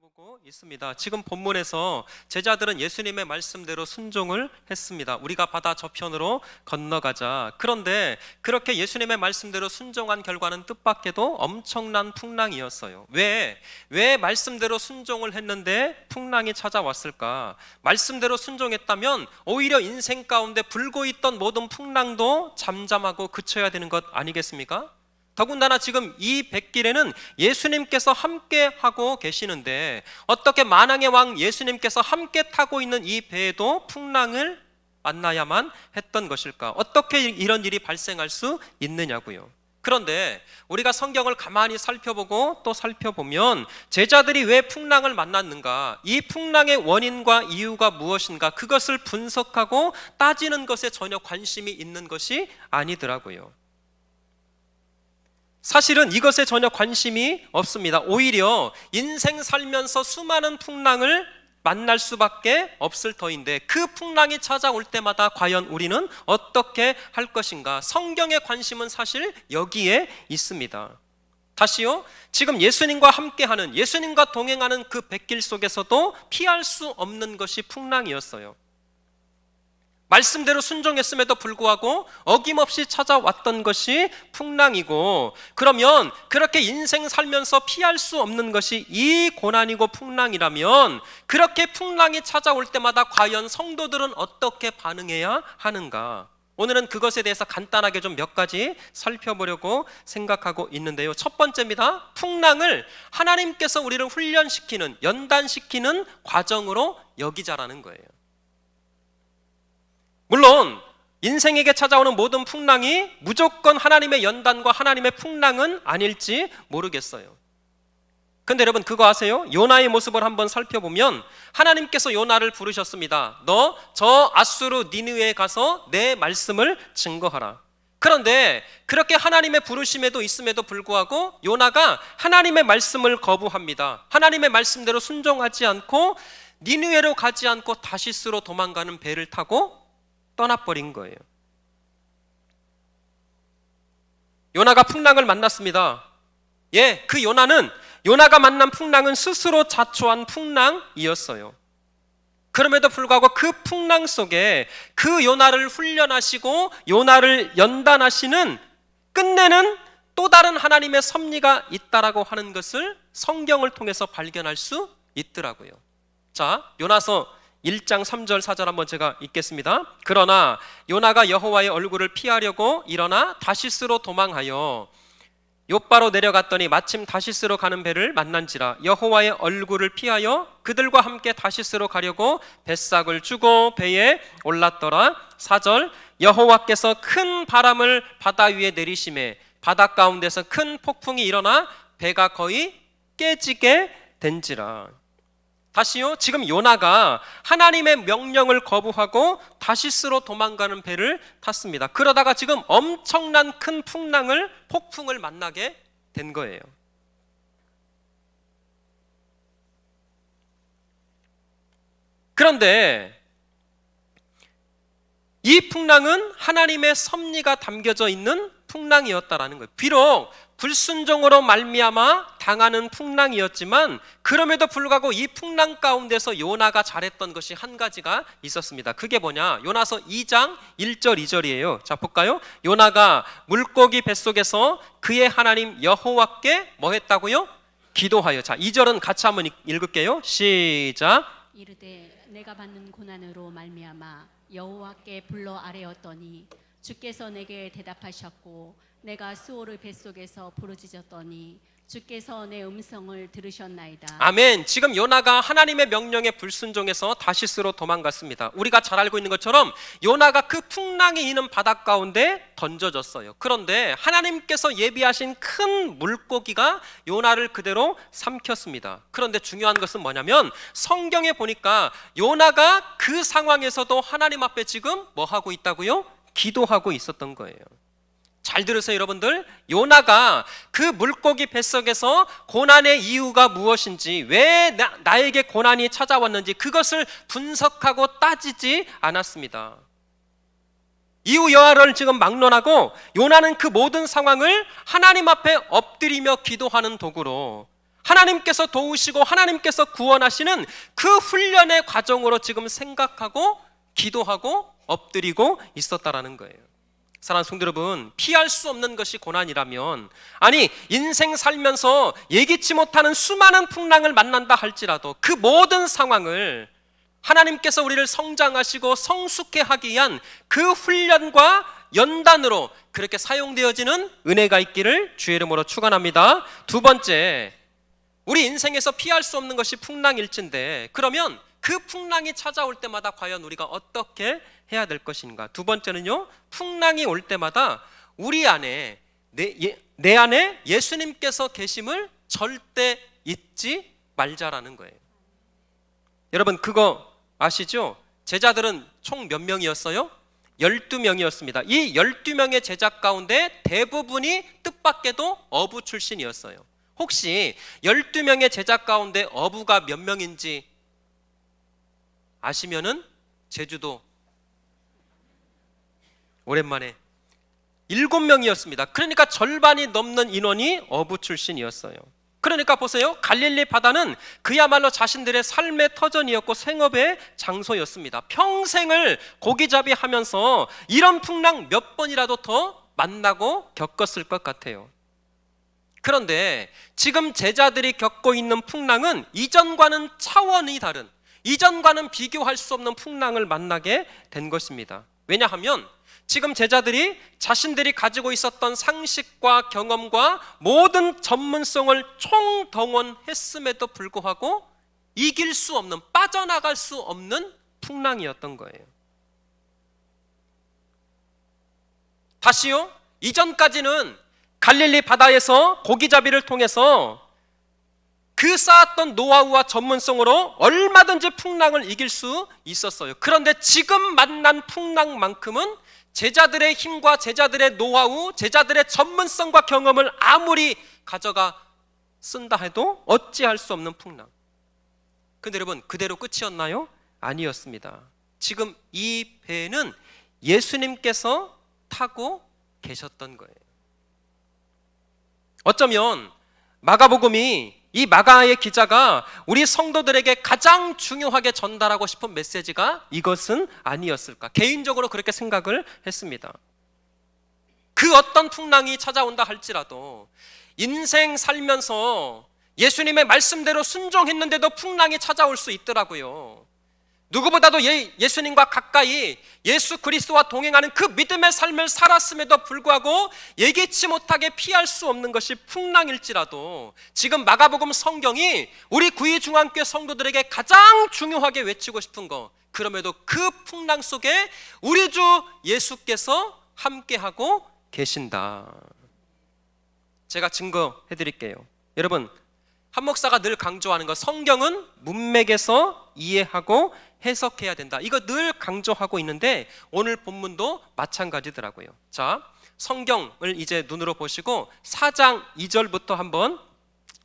살펴보고 있습니다. 지금 본문에서 제자들은 예수님의 말씀대로 순종을 했습니다. 우리가 바다 저편으로 건너가자. 그런데 그렇게 예수님의 말씀대로 순종한 결과는 뜻밖에도 엄청난 풍랑이었어요. 왜 말씀대로 순종을 했는데 풍랑이 찾아왔을까? 말씀대로 순종했다면 오히려 인생 가운데 불고 있던 모든 풍랑도 잠잠하고 그쳐야 되는 것 아니겠습니까? 더군다나 지금 이 뱃길에는 예수님께서 함께 하고 계시는데 어떻게 만왕의 왕 예수님께서 함께 타고 있는 이 배에도 풍랑을 만나야만 했던 것일까? 어떻게 이런 일이 발생할 수 있느냐고요. 그런데 우리가 성경을 가만히 살펴보고 또 살펴보면 제자들이 왜 풍랑을 만났는가? 이 풍랑의 원인과 이유가 무엇인가? 그것을 분석하고 따지는 것에 전혀 관심이 있는 것이 아니더라고요. 사실은 이것에 전혀 관심이 없습니다. 오히려 인생 살면서 수많은 풍랑을 만날 수밖에 없을 터인데 그 풍랑이 찾아올 때마다 과연 우리는 어떻게 할 것인가? 성경의 관심은 사실 여기에 있습니다. 다시요, 지금 예수님과 함께하는, 예수님과 동행하는 그 뱃길 속에서도 피할 수 없는 것이 풍랑이었어요. 말씀대로 순종했음에도 불구하고 어김없이 찾아왔던 것이 풍랑이고, 그러면 그렇게 인생 살면서 피할 수 없는 것이 이 고난이고 풍랑이라면 그렇게 풍랑이 찾아올 때마다 과연 성도들은 어떻게 반응해야 하는가? 오늘은 그것에 대해서 간단하게 좀 몇 가지 살펴보려고 생각하고 있는데요. 첫 번째입니다. 풍랑을 하나님께서 우리를 훈련시키는, 연단시키는 과정으로 여기자라는 거예요. 물론 인생에게 찾아오는 모든 풍랑이 무조건 하나님의 연단과 하나님의 풍랑은 아닐지 모르겠어요. 근데 여러분 그거 아세요? 요나의 모습을 한번 살펴보면 하나님께서 요나를 부르셨습니다. 너 저 아수르 니느웨에 가서 내 말씀을 증거하라. 그런데 그렇게 하나님의 부르심에도 있음에도 불구하고 요나가 하나님의 말씀을 거부합니다. 하나님의 말씀대로 순종하지 않고 니느웨로 가지 않고 다시스로 도망가는 배를 타고 떠나버린 거예요. 요나가 풍랑을 만났습니다. 그 요나가 만난 풍랑은 스스로 자초한 풍랑이었어요. 그럼에도 불구하고 그 풍랑 속에 그 요나를 훈련하시고 요나를 연단하시는 끝내는 또 다른 하나님의 섭리가 있다라고 하는 것을 성경을 통해서 발견할 수 있더라고요. 자, 요나서 1장 3절 4절 한번 제가 읽겠습니다. 그러나 요나가 여호와의 얼굴을 피하려고 일어나 다시스로 도망하여 욥바로 내려갔더니 마침 다시스로 가는 배를 만난지라. 여호와의 얼굴을 피하여 그들과 함께 다시스로 가려고 뱃삭을 주고 배에 올랐더라. 4절 여호와께서 큰 바람을 바다 위에 내리심에 바다 가운데서 큰 폭풍이 일어나 배가 거의 깨지게 된지라. 다시요, 지금 요나가 하나님의 명령을 거부하고 다시스로 도망가는 배를 탔습니다. 그러다가 지금 엄청난 큰 폭풍을 만나게 된 거예요. 그런데 이 풍랑은 하나님의 섭리가 담겨져 있는 풍랑이었다라는 거예요. 비록 불순종으로 말미암아 당하는 풍랑이었지만 그럼에도 불구하고 이 풍랑 가운데서 요나가 잘했던 것이 한 가지가 있었습니다. 그게 뭐냐? 요나서 2장 1절 2절이에요. 자, 볼까요? 요나가 물고기 뱃속에서 그의 하나님 여호와께 뭐 했다고요? 기도하여. 자, 2절은 같이 한번 읽을게요. 시작. 이르되 내가 받는 고난으로 말미암아 여호와께 불러 아뢰었더니 주께서 내게 대답하셨고 내가 수오르 뱃속에서 부르짖었더니 주께서 내 음성을 들으셨나이다. 아멘. 지금 요나가 하나님의 명령에 불순종해서 다시스로 도망갔습니다. 우리가 잘 알고 있는 것처럼 요나가 그 풍랑이 있는 바다 가운데 던져졌어요. 그런데 하나님께서 예비하신 큰 물고기가 요나를 그대로 삼켰습니다. 그런데 중요한 것은 뭐냐면 성경에 보니까 요나가 그 상황에서도 하나님 앞에 지금 뭐 하고 있다고요? 기도하고 있었던 거예요. 잘 들으세요, 여러분들. 요나가 그 물고기 뱃속에서 고난의 이유가 무엇인지, 왜 나에게 고난이 찾아왔는지 그것을 분석하고 따지지 않았습니다. 이후 여하를 지금 막론하고 요나는 그 모든 상황을 하나님 앞에 엎드리며 기도하는 도구로 하나님께서 도우시고 하나님께서 구원하시는 그 훈련의 과정으로 지금 생각하고 기도하고 엎드리고 있었다라는 거예요. 사랑하는 성도 여러분, 피할 수 없는 것이 고난이라면, 아니 인생 살면서 예기치 못하는 수많은 풍랑을 만난다 할지라도 그 모든 상황을 하나님께서 우리를 성장하시고 성숙해 하기 위한 그 훈련과 연단으로 그렇게 사용되어지는 은혜가 있기를 주의 이름으로 축원합니다. 두 번째, 우리 인생에서 피할 수 없는 것이 풍랑일진데, 그러면 그 풍랑이 찾아올 때마다 과연 우리가 어떻게 해야 될 것인가? 두 번째는요, 풍랑이 올 때마다 우리 안에 내 안에 예수님께서 계심을 절대 잊지 말자라는 거예요. 여러분 그거 아시죠? 제자들은 총 몇 명이었어요? 12명이었습니다. 이 12명의 제자 가운데 대부분이 뜻밖에도 어부 출신이었어요. 혹시 12명의 제자 가운데 어부가 몇 명인지 아시면은 제주도 오랜만에 7명이었습니다. 그러니까 절반이 넘는 인원이 어부 출신이었어요. 그러니까 보세요, 갈릴리 바다는 그야말로 자신들의 삶의 터전이었고 생업의 장소였습니다. 평생을 고기잡이 하면서 이런 풍랑 몇 번이라도 더 만나고 겪었을 것 같아요. 그런데 지금 제자들이 겪고 있는 풍랑은 이전과는 차원이 다른, 이전과는 비교할 수 없는 풍랑을 만나게 된 것입니다. 왜냐하면 지금 제자들이 자신들이 가지고 있었던 상식과 경험과 모든 전문성을 총동원했음에도 불구하고 이길 수 없는, 빠져나갈 수 없는 풍랑이었던 거예요. 다시요, 이전까지는 갈릴리 바다에서 고기잡이를 통해서 그 쌓았던 노하우와 전문성으로 얼마든지 풍랑을 이길 수 있었어요. 그런데 지금 만난 풍랑만큼은 제자들의 힘과 제자들의 노하우, 제자들의 전문성과 경험을 아무리 가져가 쓴다 해도 어찌할 수 없는 풍랑. 근데 여러분, 그대로 끝이었나요? 아니었습니다. 지금 이 배는 예수님께서 타고 계셨던 거예요. 어쩌면 마가복음이, 이 마가의 기자가 우리 성도들에게 가장 중요하게 전달하고 싶은 메시지가 이것은 아니었을까, 개인적으로 그렇게 생각을 했습니다. 그 어떤 풍랑이 찾아온다 할지라도 인생 살면서 예수님의 말씀대로 순종했는데도 풍랑이 찾아올 수 있더라고요. 누구보다도 예수님과 가까이 예수 그리스도와 동행하는 그 믿음의 삶을 살았음에도 불구하고 예기치 못하게 피할 수 없는 것이 풍랑일지라도 지금 마가복음 성경이 우리 구의중앙교회 성도들에게 가장 중요하게 외치고 싶은 거, 그럼에도 그 풍랑 속에 우리 주 예수께서 함께하고 계신다. 제가 증거해 드릴게요. 여러분, 한 목사가 늘 강조하는 거, 성경은 문맥에서 이해하고 해석해야 된다. 이거 늘 강조하고 있는데 오늘 본문도 마찬가지더라고요. 자, 성경을 이제 눈으로 보시고 4장 2절부터 한번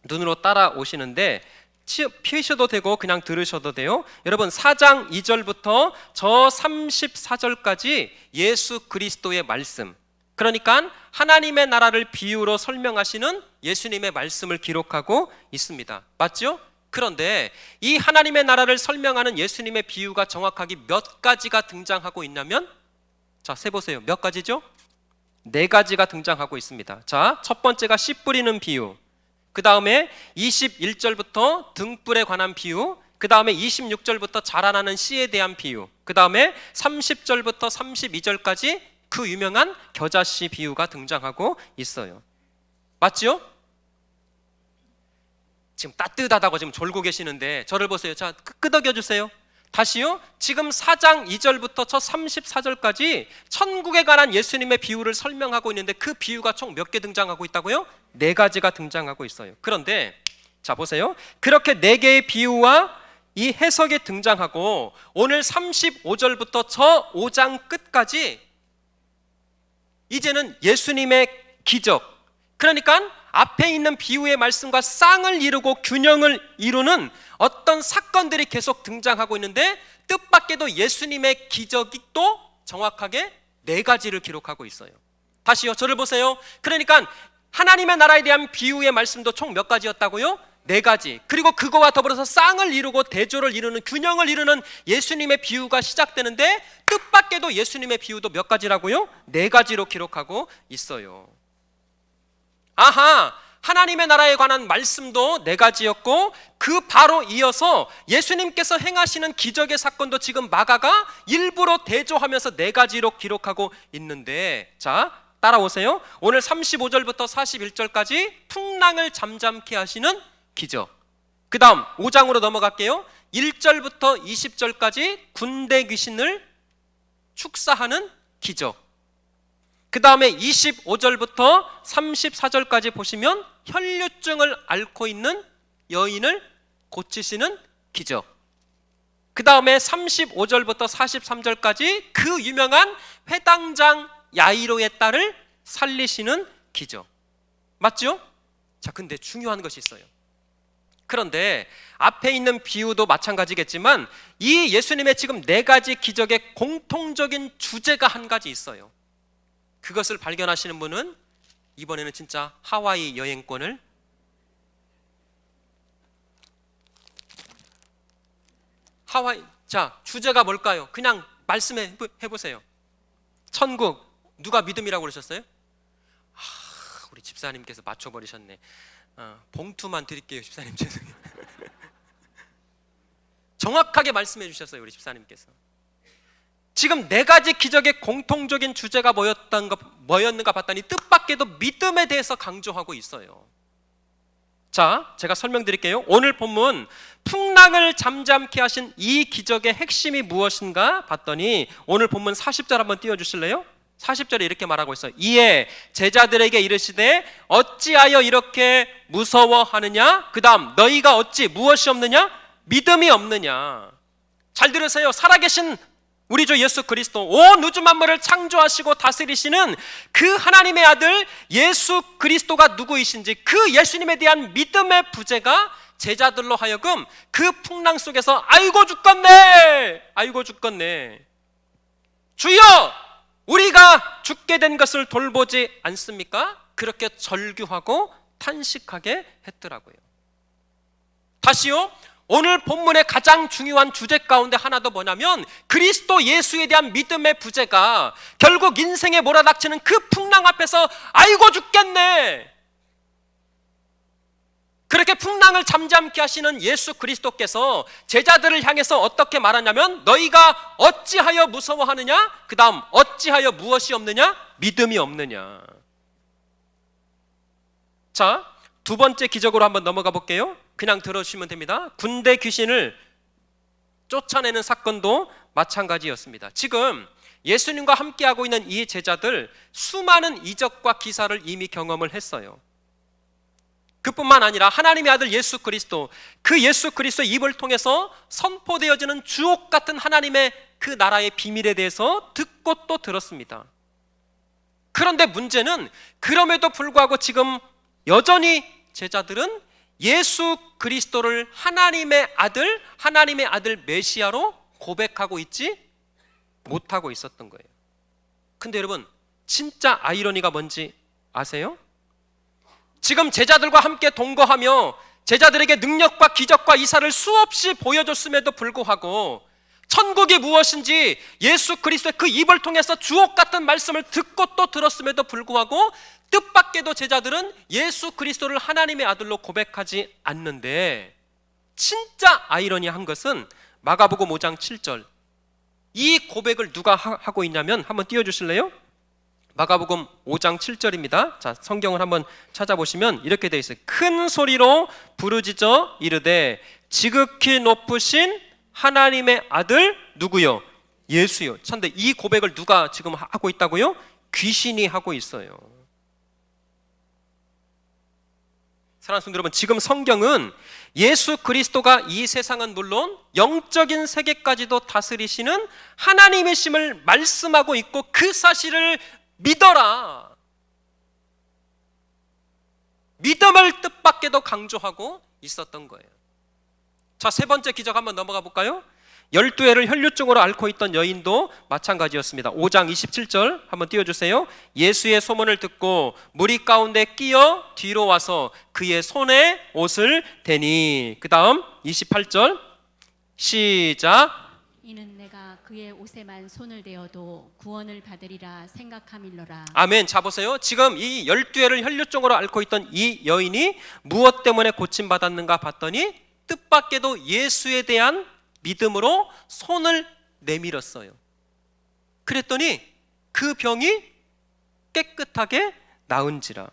눈으로 따라오시는데 피우셔도 되고 그냥 들으셔도 돼요. 여러분, 4장 2절부터 저 34절까지 예수 그리스도의 말씀, 그러니까 하나님의 나라를 비유로 설명하시는 예수님의 말씀을 기록하고 있습니다. 맞죠? 그런데 이 하나님의 나라를 설명하는 예수님의 비유가 정확하게 몇 가지가 등장하고 있냐면, 자, 세보세요. 몇 가지죠? 4가지가 등장하고 있습니다. 자, 첫 번째가 씨 뿌리는 비유, 그 다음에 21절부터 등불에 관한 비유, 그 다음에 26절부터 자라나는 씨에 대한 비유, 그 다음에 30절부터 32절까지 그 유명한 겨자씨 비유가 등장하고 있어요. 맞죠? 지금 따뜻하다고 지금 졸고 계시는데 저를 보세요. 자, 끄덕여 주세요. 다시요. 지금 4장 2절부터 저 34절까지 천국에 관한 예수님의 비유를 설명하고 있는데 그 비유가 총 몇 개 등장하고 있다고요? 4가지가 등장하고 있어요. 그런데 자, 보세요. 그렇게 4개의 비유와 이 해석이 등장하고 오늘 35절부터 저 5장 끝까지 이제는 예수님의 기적, 그러니까 앞에 있는 비유의 말씀과 쌍을 이루고 균형을 이루는 어떤 사건들이 계속 등장하고 있는데 뜻밖에도 예수님의 기적이 또 정확하게 4가지를 기록하고 있어요. 다시요, 저를 보세요. 그러니까 하나님의 나라에 대한 비유의 말씀도 총 몇 가지였다고요? 네 가지, 그리고 그거와 더불어서 쌍을 이루고 대조를 이루는, 균형을 이루는 예수님의 비유가 시작되는데, 뜻밖에도 예수님의 비유도 몇 가지라고요? 네 가지로 기록하고 있어요. 아하, 하나님의 나라에 관한 말씀도 네 가지였고, 그 바로 이어서 예수님께서 행하시는 기적의 사건도 지금 마가가 일부러 대조하면서 네 가지로 기록하고 있는데, 자, 따라오세요. 오늘 35절부터 41절까지 풍랑을 잠잠케 하시는 기적, 그 다음 5장으로 넘어갈게요. 1절부터 20절까지 군대 귀신을 축사하는 기적, 그 다음에 25절부터 34절까지 보시면 혈류증을 앓고 있는 여인을 고치시는 기적, 그 다음에 35절부터 43절까지 그 유명한 회당장 야이로의 딸을 살리시는 기적. 맞죠? 자, 근데 중요한 것이 있어요. 그런데 앞에 있는 비유도 마찬가지겠지만 이 예수님의 지금 네 가지 기적의 공통적인 주제가 한 가지 있어요. 그것을 발견하시는 분은 이번에는 진짜 하와이 여행권을, 하와이, 자, 주제가 뭘까요? 그냥 말씀해 보세요. 천국, 누가 믿음이라고 그러셨어요? 우리 집사님께서 맞춰버리셨네. 봉투만 드릴게요, 집사님. 죄송해요. 정확하게 말씀해 주셨어요, 우리 집사님께서. 지금 네 가지 기적의 공통적인 주제가 뭐였는가 봤더니 뜻밖에도 믿음에 대해서 강조하고 있어요. 자, 제가 설명드릴게요. 오늘 본문 풍랑을 잠잠케 하신 이 기적의 핵심이 무엇인가 봤더니 오늘 본문 40절 한번 띄워주실래요? 40절에 이렇게 말하고 있어요. 이에 제자들에게 이르시되 어찌하여 이렇게 무서워하느냐? 그 다음 너희가 어찌 무엇이 없느냐? 믿음이 없느냐? 잘 들으세요. 살아계신 우리 주 예수 그리스도, 온 우주 만물을 창조하시고 다스리시는 그 하나님의 아들 예수 그리스도가 누구이신지, 그 예수님에 대한 믿음의 부재가 제자들로 하여금 그 풍랑 속에서 아이고 죽겠네, 주여 우리가 죽게 된 것을 돌보지 않습니까? 그렇게 절규하고 탄식하게 했더라고요. 다시요, 오늘 본문의 가장 중요한 주제 가운데 하나도 뭐냐면 그리스도 예수에 대한 믿음의 부재가 결국 인생에 몰아닥치는 그 풍랑 앞에서 아이고 죽겠네, 그렇게 풍랑을 잠잠케 하시는 예수 그리스도께서 제자들을 향해서 어떻게 말하냐면 너희가 어찌하여 무서워하느냐? 그 다음 어찌하여 무엇이 없느냐? 믿음이 없느냐? 자, 두 번째 기적으로 한번 넘어가 볼게요. 그냥 들어주시면 됩니다. 군대 귀신을 쫓아내는 사건도 마찬가지였습니다. 지금 예수님과 함께하고 있는 이 제자들 수많은 이적과 기사를 이미 경험을 했어요. 그뿐만 아니라 하나님의 아들 예수 그리스도, 그 예수 그리스도의 입을 통해서 선포되어지는 주옥 같은 하나님의 그 나라의 비밀에 대해서 듣고 또 들었습니다. 그런데 문제는 그럼에도 불구하고 지금 여전히 제자들은 예수 그리스도를 하나님의 아들 메시아로 고백하고 있지 못하고 있었던 거예요. 근데 여러분, 진짜 아이러니가 뭔지 아세요? 지금 제자들과 함께 동거하며 제자들에게 능력과 기적과 이사를 수없이 보여줬음에도 불구하고 천국이 무엇인지 예수 그리스도의 그 입을 통해서 주옥 같은 말씀을 듣고 또 들었음에도 불구하고 뜻밖에도 제자들은 예수 그리스도를 하나님의 아들로 고백하지 않는데, 진짜 아이러니한 것은 마가복음 5장 7절, 이 고백을 누가 하고 있냐면 한번 띄워주실래요? 마가복음 5장 7절입니다. 자, 성경을 한번 찾아보시면 이렇게 되어 있어요. 큰 소리로 부르짖어 이르되 지극히 높으신 하나님의 아들 누구요? 예수요. 근데 이 고백을 누가 지금 하고 있다고요? 귀신이 하고 있어요. 사랑하는 성도 여러분, 지금 성경은 예수 그리스도가 이 세상은 물론 영적인 세계까지도 다스리시는 하나님이심을 말씀하고 있고 그 사실을 믿어라, 믿음을 뜻밖에도 강조하고 있었던 거예요. 자, 세 번째 기적 한번 넘어가 볼까요? 12회를 혈류증으로 앓고 있던 여인도 마찬가지였습니다. 5장 27절 한번 띄워주세요. 예수의 소문을 듣고 무리 가운데 끼어 뒤로 와서 그의 손에 옷을 대니. 그 다음 28절 시작. 이는 내가 그의 옷에만 손을 대어도 구원을 받으리라 생각함일러라. 아멘. 자 보세요. 지금 이 12회를 혈류증으로 앓고 있던 이 여인이 무엇 때문에 고침받았는가 봤더니 뜻밖에도 예수에 대한 믿음으로 손을 내밀었어요. 그랬더니 그 병이 깨끗하게 나은지라.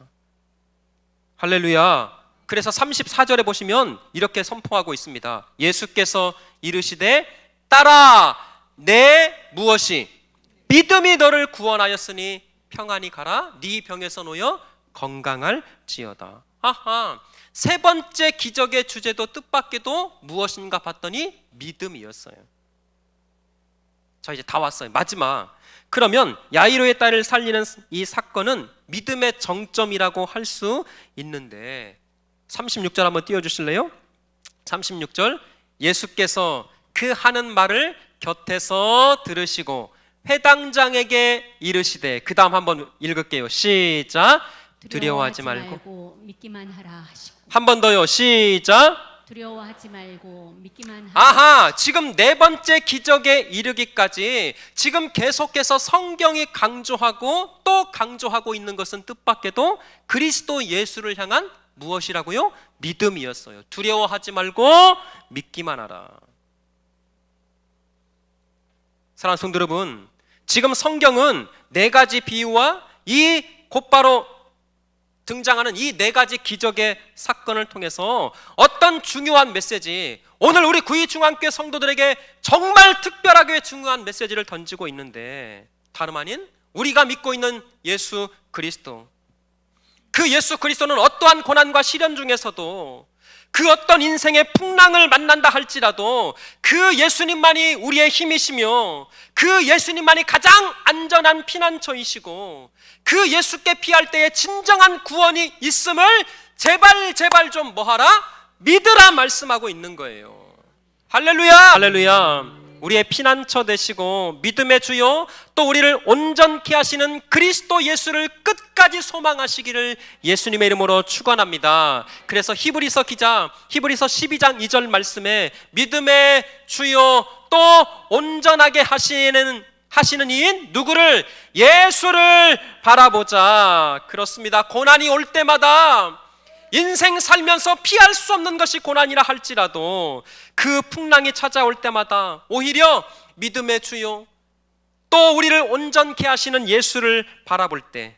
할렐루야. 그래서 34절에 보시면 이렇게 선포하고 있습니다. 예수께서 이르시되 따라 내 무엇이 믿음이 너를 구원하였으니 평안히 가라. 네 병에서 놓여 건강할지어다. 아하. 세 번째 기적의 주제도 뜻밖에도 무엇인가 봤더니 믿음이었어요. 자, 이제 다 왔어요. 마지막. 그러면 야이로의 딸을 살리는 이 사건은 믿음의 정점이라고 할 수 있는데 36절 한번 띄워주실래요? 36절 예수께서 그 하는 말을 곁에서 들으시고 회당장에게 이르시되. 그 다음 한번 읽을게요. 시작. 두려워하지 말고 믿기만 하라 하시고. 한 번 더요. 시작. 두려워하지 말고 믿기만 하라. 아하, 지금 네 번째 기적에 이르기까지 지금 계속해서 성경이 강조하고 또 강조하고 있는 것은 뜻밖에도 그리스도 예수를 향한 무엇이라고요? 믿음이었어요. 두려워하지 말고 믿기만 하라. 사랑하는 성도 여러분, 지금 성경은 네 가지 비유와 이 곧바로 등장하는 이 네 가지 기적의 사건을 통해서 어떤 중요한 메시지, 오늘 우리 구의중앙교회 성도들에게 정말 특별하게 중요한 메시지를 던지고 있는데 다름 아닌 우리가 믿고 있는 예수 그리스도. 그 예수 그리스도는 어떠한 고난과 시련 중에서도 그 어떤 인생의 풍랑을 만난다 할지라도 그 예수님만이 우리의 힘이시며 그 예수님만이 가장 안전한 피난처이시고 그 예수께 피할 때에 진정한 구원이 있음을 제발 좀 뭐하라? 믿으라 말씀하고 있는 거예요. 할렐루야! 할렐루야! 우리의 피난처 되시고 믿음의 주요 또 우리를 온전케 하시는 그리스도 예수를 끝까지 소망하시기를 예수님의 이름으로 축원합니다. 그래서 히브리서 기자 히브리서 12장 2절 말씀에 믿음의 주요 또 온전하게 하시는 이인 누구를? 예수를 바라보자. 그렇습니다. 고난이 올 때마다 인생 살면서 피할 수 없는 것이 고난이라 할지라도 그 풍랑이 찾아올 때마다 오히려 믿음의 주요 또 우리를 온전케 하시는 예수를 바라볼 때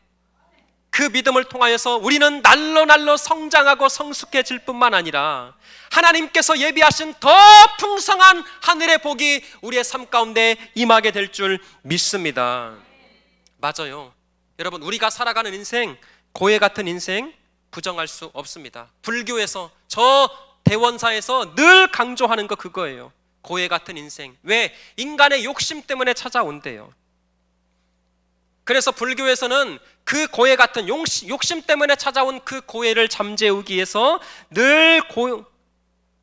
그 믿음을 통하여서 우리는 날로 성장하고 성숙해질 뿐만 아니라 하나님께서 예비하신 더 풍성한 하늘의 복이 우리의 삶 가운데 임하게 될 줄 믿습니다. 맞아요. 여러분, 우리가 살아가는 인생, 고해 같은 인생 부정할 수 없습니다. 불교에서 저 대원사에서 늘 강조하는 거 그거예요. 고해 같은 인생. 왜? 인간의 욕심 때문에 찾아온대요. 그래서 불교에서는 그 고해 같은 욕심 때문에 찾아온 그 고해를 잠재우기 위해서 늘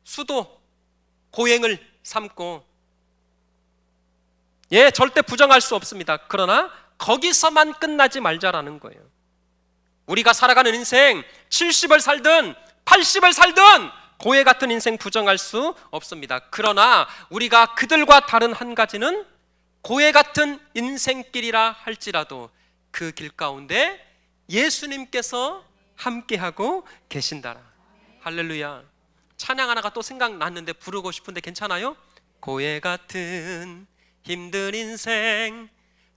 수도, 고행을 삼고 절대 부정할 수 없습니다. 그러나 거기서만 끝나지 말자라는 거예요. 우리가 살아가는 인생 70을 살든 80을 살든 고해 같은 인생 부정할 수 없습니다. 그러나 우리가 그들과 다른 한 가지는 고해 같은 인생길이라 할지라도 그 길 가운데 예수님께서 함께하고 계신다라. 할렐루야. 찬양 하나가 또 생각났는데 부르고 싶은데 괜찮아요? 고해 같은 힘든 인생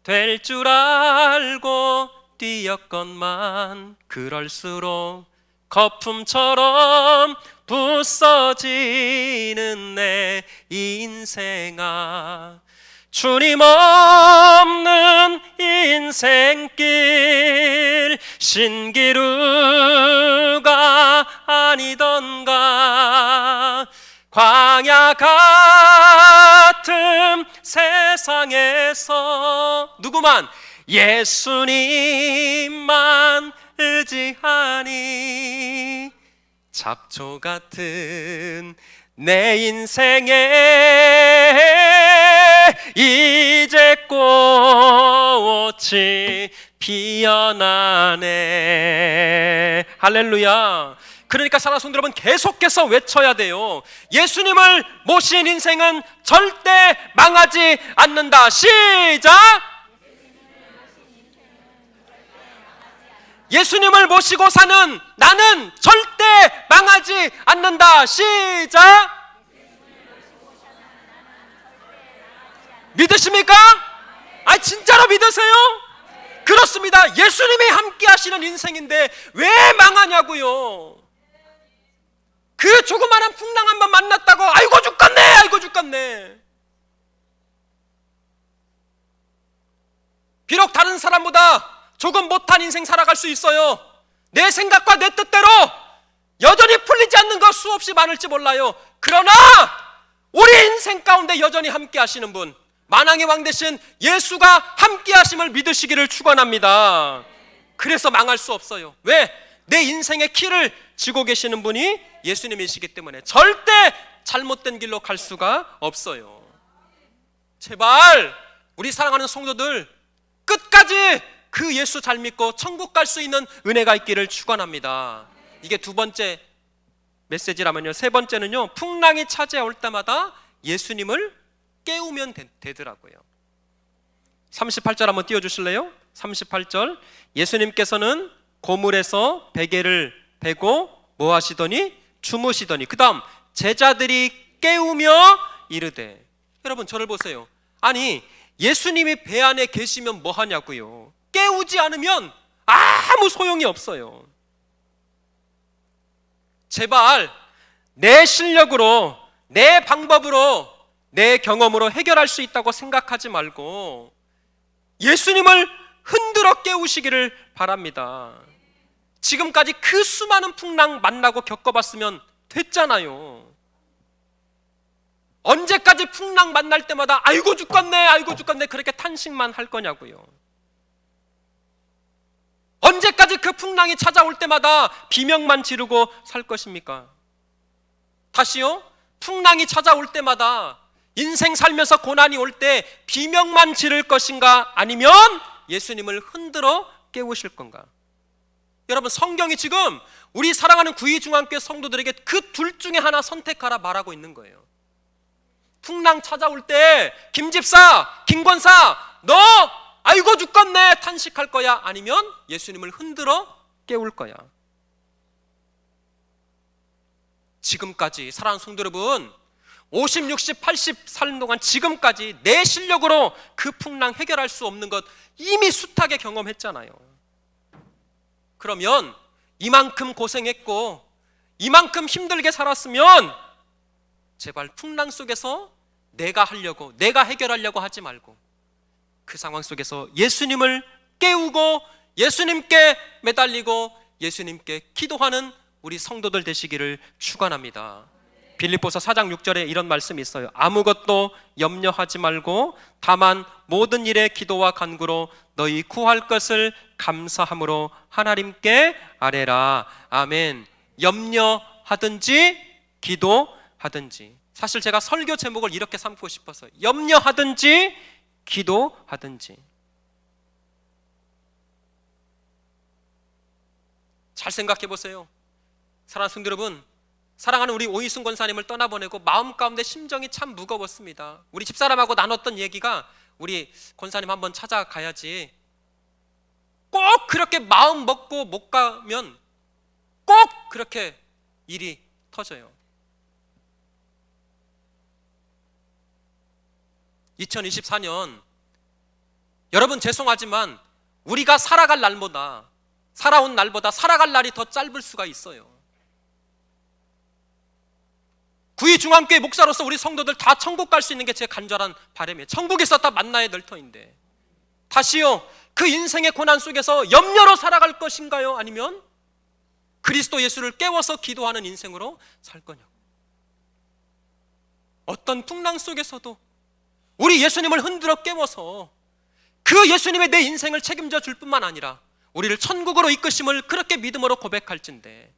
될 줄 알고 뛰었건만 그럴수록 거품처럼 부서지는 내 인생아 주님 없는 인생길 신기루가 아니던가 광야 같은 세상에서 누구만? 예수님만 의지하니 잡초 같은 내 인생에 이제 꽃이 피어나네. 할렐루야. 그러니까 사랑하는 성도 여러분, 계속해서 외쳐야 돼요. 예수님을 모신 인생은 절대 망하지 않는다. 시작! 예수님을 모시고 사는 나는 절대 망하지 않는다. 시작! 믿으십니까? 아, 진짜로 믿으세요? 그렇습니다. 예수님이 함께 하시는 인생인데 왜 망하냐고요. 그 조그마한 풍랑 한번 만났다고 아이고 죽겠네, 아이고 죽겠네. 비록 다른 사람보다 조금 못한 인생 살아갈 수 있어요. 내 생각과 내 뜻대로 여전히 풀리지 않는 것 수없이 많을지 몰라요. 그러나 우리 인생 가운데 여전히 함께 하시는 분, 만왕의 왕 되신 예수가 함께 하심을 믿으시기를 축원합니다. 그래서 망할 수 없어요. 왜? 내 인생의 키를 쥐고 계시는 분이 예수님이시기 때문에 절대 잘못된 길로 갈 수가 없어요. 제발 우리 사랑하는 성도들 끝까지 그 예수 잘 믿고 천국 갈 수 있는 은혜가 있기를 축원합니다. 이게 두 번째 메시지라면요. 세 번째는요, 풍랑이 찾아올 때마다 예수님을 깨우면 되더라고요. 38절 한번 띄워주실래요? 38절, 예수님께서는 고물에서 베개를 베고 뭐 하시더니? 주무시더니 그 다음 제자들이 깨우며 이르되. 여러분 저를 보세요. 아니 예수님이 배 안에 계시면 뭐 하냐고요. 깨우지 않으면 아무 소용이 없어요. 제발 내 실력으로, 내 방법으로, 내 경험으로 해결할 수 있다고 생각하지 말고 예수님을 흔들어 깨우시기를 바랍니다. 지금까지 그 수많은 풍랑 만나고 겪어봤으면 됐잖아요. 언제까지 풍랑 만날 때마다 아이고 죽겠네, 아이고 죽겠네 그렇게 탄식만 할 거냐고요. 언제까지 그 풍랑이 찾아올 때마다 비명만 지르고 살 것입니까? 다시요, 풍랑이 찾아올 때마다 인생 살면서 고난이 올 때 비명만 지를 것인가, 아니면 예수님을 흔들어 깨우실 건가? 여러분 성경이 지금 우리 사랑하는 구의중앙교회 성도들에게 그 둘 중에 하나 선택하라 말하고 있는 거예요. 풍랑 찾아올 때 김집사, 김권사 너 아이고 죽겠네 탄식할 거야, 아니면 예수님을 흔들어 깨울 거야? 지금까지 사랑하는 성도 여러분, 50, 60, 80 사는 동안 지금까지 내 실력으로 그 풍랑 해결할 수 없는 것 이미 숱하게 경험했잖아요. 그러면 이만큼 고생했고 이만큼 힘들게 살았으면 제발 풍랑 속에서 내가 하려고, 내가 해결하려고 하지 말고 그 상황 속에서 예수님을 깨우고 예수님께 매달리고 예수님께 기도하는 우리 성도들 되시기를 축원합니다. 빌립보서 4장 6절에 이런 말씀이 있어요. 아무것도 염려하지 말고 다만 모든 일에 기도와 간구로 너희 구할 것을 감사함으로 하나님께 아뢰라. 아멘. 염려하든지 기도하든지. 사실 제가 설교 제목을 이렇게 삼고 싶어서 염려하든지 기도하든지. 잘 생각해 보세요. 사랑하는 성도 여러분, 사랑하는 우리 오이순 권사님을 떠나보내고 마음 가운데 심정이 참 무거웠습니다. 우리 집사람하고 나눴던 얘기가 우리 권사님 한번 찾아가야지, 꼭 그렇게 마음 먹고 못 가면 꼭 그렇게 일이 터져요. 2024년 여러분 죄송하지만 우리가 살아갈 날보다, 살아온 날보다 살아갈 날이 더 짧을 수가 있어요. 구의중앙교회 목사로서 우리 성도들 다 천국 갈 수 있는 게 제 간절한 바람이에요. 천국에서 다 만나야 될 터인데 다시요, 그 인생의 고난 속에서 염려로 살아갈 것인가요? 아니면 그리스도 예수를 깨워서 기도하는 인생으로 살 거냐고. 어떤 풍랑 속에서도 우리 예수님을 흔들어 깨워서 그 예수님의 내 인생을 책임져 줄 뿐만 아니라 우리를 천국으로 이끄심을 그렇게 믿음으로 고백할진데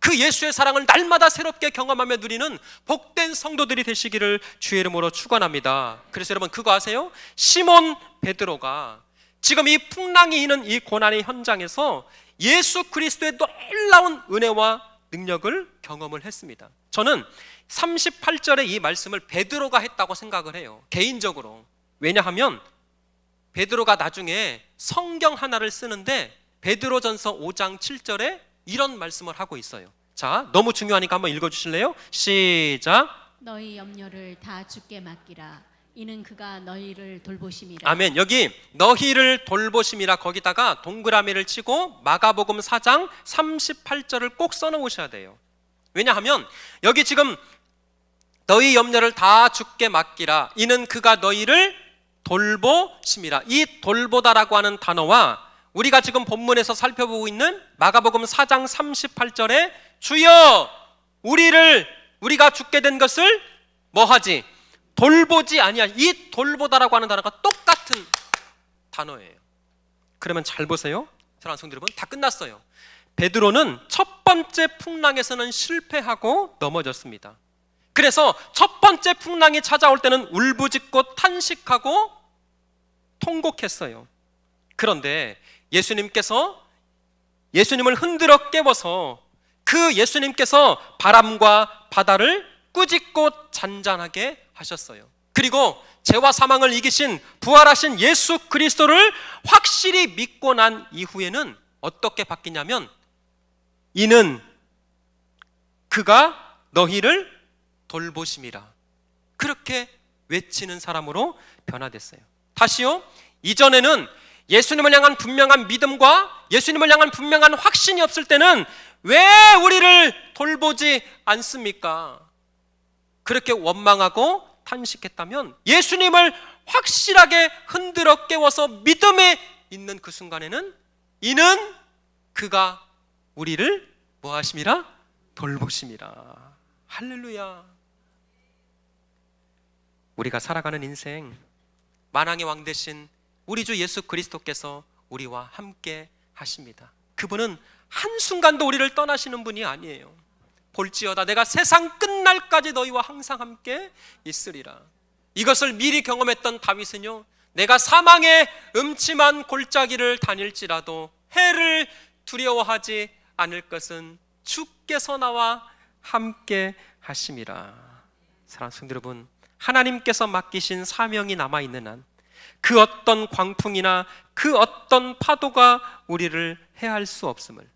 그 예수의 사랑을 날마다 새롭게 경험하며 누리는 복된 성도들이 되시기를 주의 이름으로 축원합니다. 그래서 여러분 그거 아세요? 시몬 베드로가 지금 이 풍랑이 있는 이 고난의 현장에서 예수 그리스도의 놀라운 은혜와 능력을 경험을 했습니다. 저는 38절의 이 말씀을 베드로가 했다고 생각을 해요, 개인적으로. 왜냐하면 베드로가 나중에 성경 하나를 쓰는데 베드로전서 5장 7절에 이런 말씀을 하고 있어요. 자, 너무 중요하니까 한번 읽어주실래요? 시작. 너희 염려를 다 주께 맡기라. 이는 그가 너희를 돌보심이라. 아멘. 여기 너희를 돌보심이라 거기다가 동그라미를 치고 마가복음 4장 38절을 꼭 써놓으셔야 돼요. 왜냐하면 여기 지금 너희 염려를 다 주께 맡기라. 이는 그가 너희를 돌보심이라. 이 돌보다라고 하는 단어와 우리가 지금 본문에서 살펴보고 있는 마가복음 4장 38절에 주여 우리가 죽게 된 것을 뭐하지? 돌보지 아니하. 이 돌보다라고 하는 단어가 똑같은 단어예요. 그러면 잘 보세요. 사랑하는 성도 여러분, 다 끝났어요. 베드로는 첫 번째 풍랑에서는 실패하고 넘어졌습니다. 그래서 첫 번째 풍랑이 찾아올 때는 울부짖고 탄식하고 통곡했어요. 그런데 예수님을 흔들어 깨워서 그 예수님께서 바람과 바다를 꾸짖고 잔잔하게 하셨어요. 그리고 죄와 사망을 이기신 부활하신 예수 그리스도를 확실히 믿고 난 이후에는 어떻게 바뀌냐면 이는 그가 너희를 돌보심이라 그렇게 외치는 사람으로 변화됐어요. 다시요, 이전에는 예수님을 향한 분명한 믿음과 예수님을 향한 분명한 확신이 없을 때는 왜 우리를 돌보지 않습니까? 그렇게 원망하고 탄식했다면 예수님을 확실하게 흔들어 깨워서 믿음에 있는 그 순간에는 이는 그가 우리를 뭐하심이라? 돌보심이라. 할렐루야. 우리가 살아가는 인생, 만왕의 왕 되신 우리 주 예수 그리스도께서 우리와 함께 하십니다. 그분은 한순간도 우리를 떠나시는 분이 아니에요. 볼지어다 내가 세상 끝날까지 너희와 항상 함께 있으리라. 이것을 미리 경험했던 다윗은요, 내가 사망의 음침한 골짜기를 다닐지라도 해를 두려워하지 않을 것은 주께서 나와 함께 하심이라. 사랑하는 성도 여러분, 하나님께서 맡기신 사명이 남아있는 한 그 어떤 광풍이나 그 어떤 파도가 우리를 해할 수 없음을,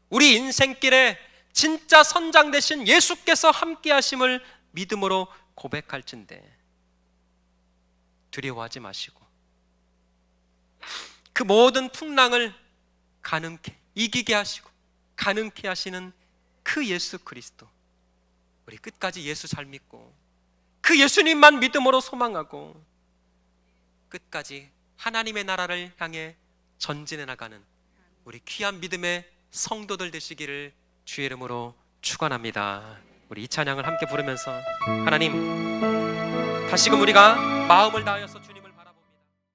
우리 인생길에 진짜 선장 되신 예수께서 함께 하심을 믿음으로 고백할진대 두려워하지 마시고 그 모든 풍랑을 가능케 이기게 하시고 가능케 하시는 그 예수 그리스도, 우리 끝까지 예수 잘 믿고 그 예수님만 믿음으로 소망하고 끝까지 하나님의 나라를 향해 전진해 나가는 우리 귀한 믿음의 성도들 되시기를 주의 이름으로 축원합니다. 우리 이 찬양을 함께 부르면서 하나님, 다시금 우리가 마음을 다하여서